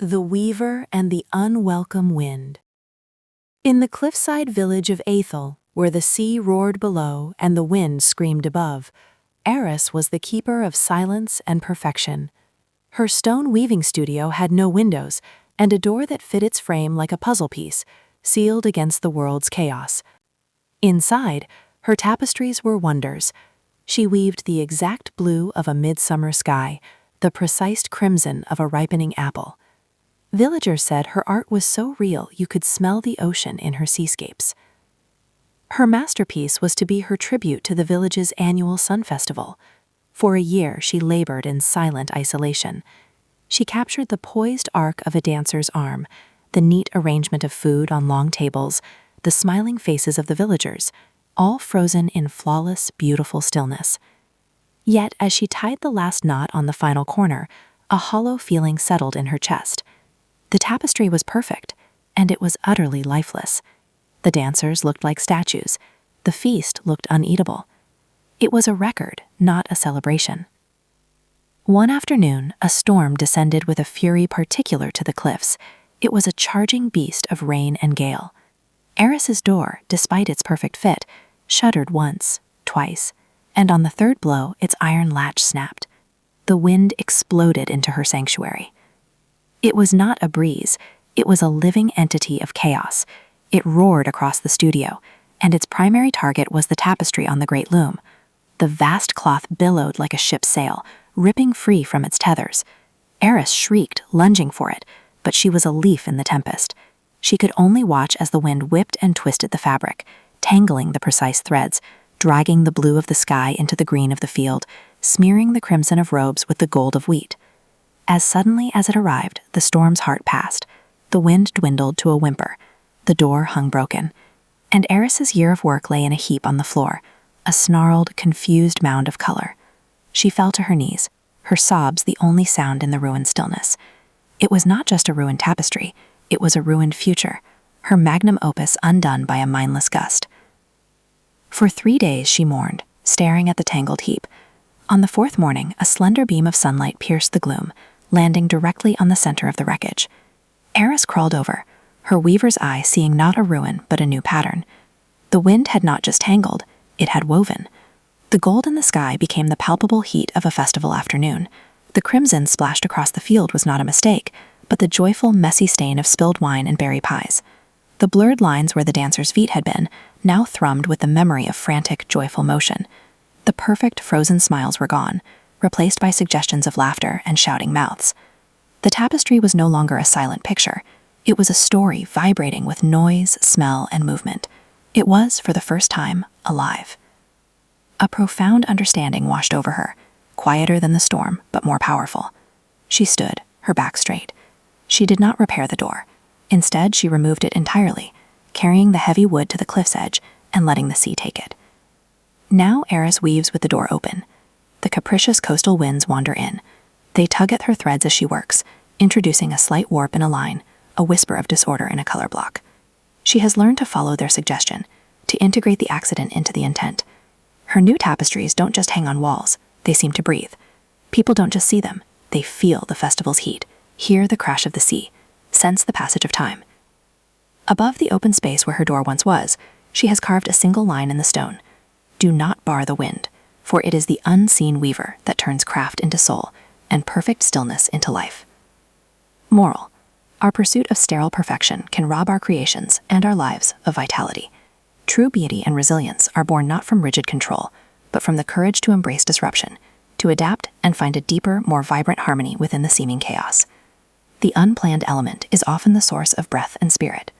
The Weaver and the Unwelcome Wind. In the cliffside village of Athel, where the sea roared below and the wind screamed above, Eris was the keeper of silence and perfection. Her stone weaving studio had no windows and a door that fit its frame like a puzzle piece, sealed against the world's chaos. Inside, her tapestries were wonders. She weaved the exact blue of a midsummer sky, the precise crimson of a ripening apple. Villagers said her art was so real you could smell the ocean in her seascapes. Her masterpiece was to be her tribute to the village's annual sun festival. For a year, she labored in silent isolation. She captured the poised arc of a dancer's arm, the neat arrangement of food on long tables, the smiling faces of the villagers, all frozen in flawless, beautiful stillness. Yet, as she tied the last knot on the final corner, a hollow feeling settled in her chest. The tapestry was perfect, and it was utterly lifeless. The dancers looked like statues. The feast looked uneatable. It was a record, not a celebration. One afternoon, a storm descended with a fury particular to the cliffs. It was a charging beast of rain and gale. Eris's door, despite its perfect fit, shuddered once, twice, and on the third blow its iron latch snapped. The wind exploded into her sanctuary. It was not a breeze, it was a living entity of chaos. It roared across the studio, and its primary target was the tapestry on the great loom. The vast cloth billowed like a ship's sail, ripping free from its tethers. Eris shrieked, lunging for it, but she was a leaf in the tempest. She could only watch as the wind whipped and twisted the fabric, tangling the precise threads, dragging the blue of the sky into the green of the field, smearing the crimson of robes with the gold of wheat. As suddenly as it arrived, the storm's heart passed. The wind dwindled to a whimper. The door hung broken. And Eris's year of work lay in a heap on the floor, a snarled, confused mound of color. She fell to her knees, her sobs the only sound in the ruined stillness. It was not just a ruined tapestry, it was a ruined future, her magnum opus undone by a mindless gust. For 3 days she mourned, staring at the tangled heap. On the fourth morning, a slender beam of sunlight pierced the gloom, landing directly on the center of the wreckage. Eris crawled over, her weaver's eye seeing not a ruin but a new pattern. The wind had not just tangled, it had woven. The gold in the sky became the palpable heat of a festival afternoon. The crimson splashed across the field was not a mistake, but the joyful, messy stain of spilled wine and berry pies. The blurred lines where the dancers' feet had been now thrummed with the memory of frantic, joyful motion. The perfect, frozen smiles were gone, replaced by suggestions of laughter and shouting mouths. The tapestry was no longer a silent picture. It was a story vibrating with noise, smell, and movement. It was, for the first time, alive. A profound understanding washed over her, quieter than the storm, but more powerful. She stood, her back straight. She did not repair the door. Instead, she removed it entirely, carrying the heavy wood to the cliff's edge and letting the sea take it. Now Eris weaves with the door open. The capricious coastal winds wander in. They tug at her threads as she works, introducing a slight warp in a line, a whisper of disorder in a color block. She has learned to follow their suggestion, to integrate the accident into the intent. Her new tapestries don't just hang on walls, they seem to breathe. People don't just see them, they feel the festival's heat, hear the crash of the sea, sense the passage of time. Above the open space where her door once was, she has carved a single line in the stone. Do not bar the wind, for it is the unseen weaver that turns craft into soul and perfect stillness into life. Moral: our pursuit of sterile perfection can rob our creations and our lives of vitality. True beauty and resilience are born not from rigid control, but from the courage to embrace disruption, to adapt and find a deeper, more vibrant harmony within the seeming chaos. The unplanned element is often the source of breath and spirit.